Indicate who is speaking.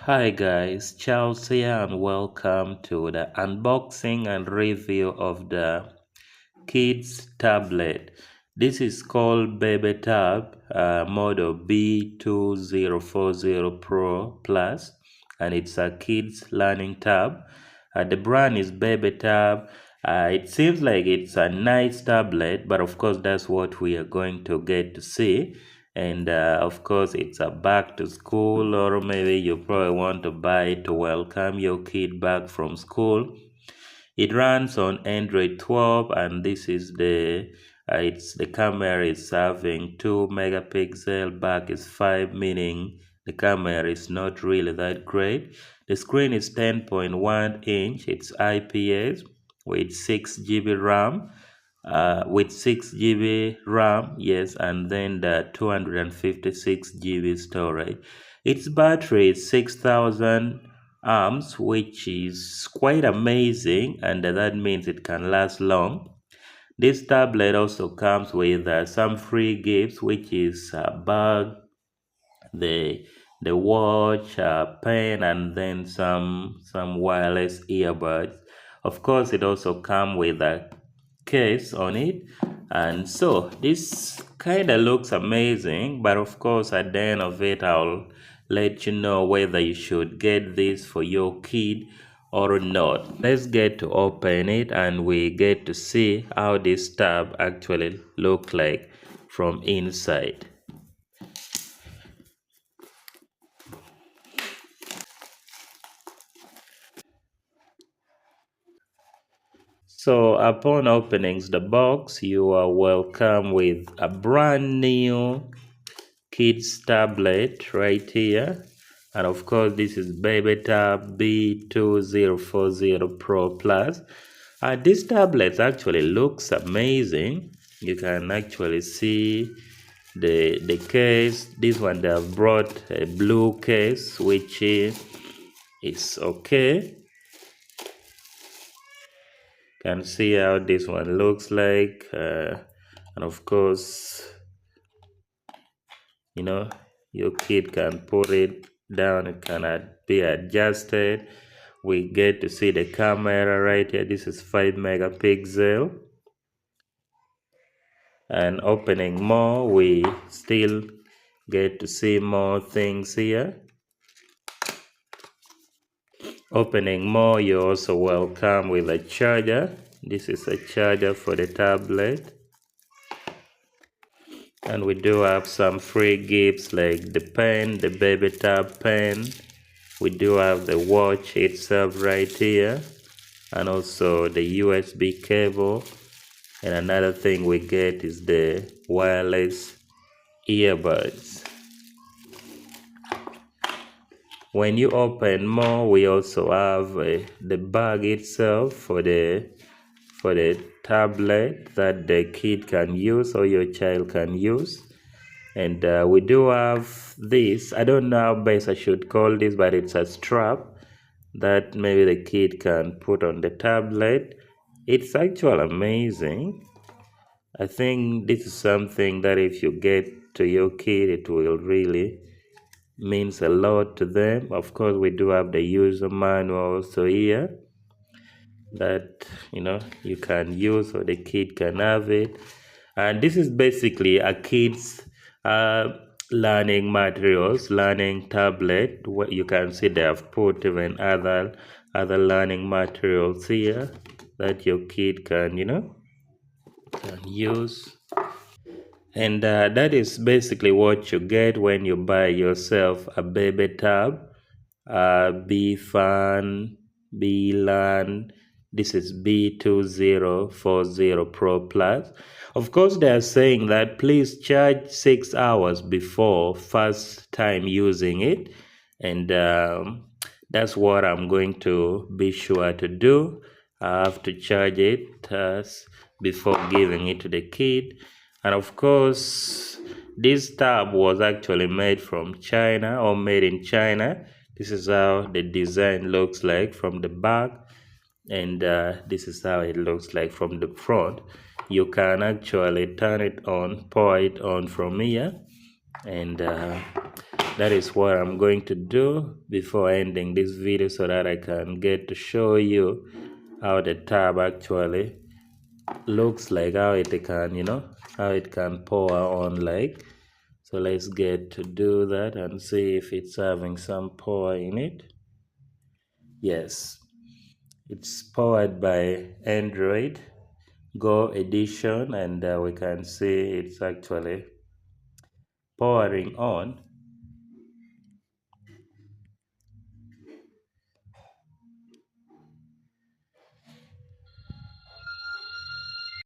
Speaker 1: Hi guys, Charles here and welcome to the unboxing and review of the kids tablet. This is called BebeTab model B2040 Pro Plus, and it's a kids learning tab. The brand is BebeTab. It seems like it's a nice tablet, but of course that's what we are going to get to see. And of course it's a back to school, or maybe you probably want to buy it to welcome your kid back from school. It runs on Android 12, and this is the camera is having 2 megapixel, back is 5, meaning the camera is not really that great. The screen is 10.1 inch, it's IPS with 6 GB RAM. With 6 GB RAM, yes, and then the 256 GB storage. Its battery is 6,000 amps, which is quite amazing, and that means it can last long. This tablet also comes with some free gifts, which is a bag, the watch, pen, and then some wireless earbuds. Of course, it also comes with a case on it, and so this kind of looks amazing. But of course, at the end of it, I'll let you know whether you should get this for your kid or not. Let's get to open it and we get to see how this tab actually look like from inside. So upon opening the box, you are welcome with a brand new kids tablet right here. And of course, this is BebeTab B2040 Pro Plus. This tablet actually looks amazing. You can actually see the case. This one they have brought a blue case, which is okay. Can see how this one looks like, and of course, you know, your kid can put it down, it can be adjusted. We get to see the camera right here. This is 5 megapixel, and opening more, we still get to see more things here. Opening more, you're also welcome with a charger. This is a charger for the tablet. And we do have some free gifts like the pen, the BebeTab pen. We do have the watch itself right here, and also the USB cable. And another thing we get is the wireless earbuds. When you open more, we also have the bag itself for the tablet that the kid can use or your child can use. And we do have this, I don't know how best I should call this, but it's a strap that maybe the kid can put on the tablet. It's actually amazing. I think this is something that if you get to your kid, it will really means a lot to them. Of course, we do have the user manual also here that you can use, or the kid can have it. And this is basically a kid's learning materials, learning tablet. What you can see, they have put even other learning materials here that your kid can can use. And that is basically what you get when you buy yourself a BebeTab, B Fan, B Learn. This is B2040 Pro Plus. Of course, they are saying that please charge 6 hours before first time using it, and that's what I'm going to be sure to do. I have to charge it before giving it to the kid. And of course, this tab was actually made from China, or made in China. This is how the design looks like from the back, and this is how it looks like from the front. You can actually turn it on, power it on from here, and That is what I'm going to do before ending this video so that I can get to show you how the tab actually looks like, how it can, how it can power on like. So let's get to do that and see if it's having some power in it. Yes, it's powered by Android Go edition, and we can see it's actually powering on.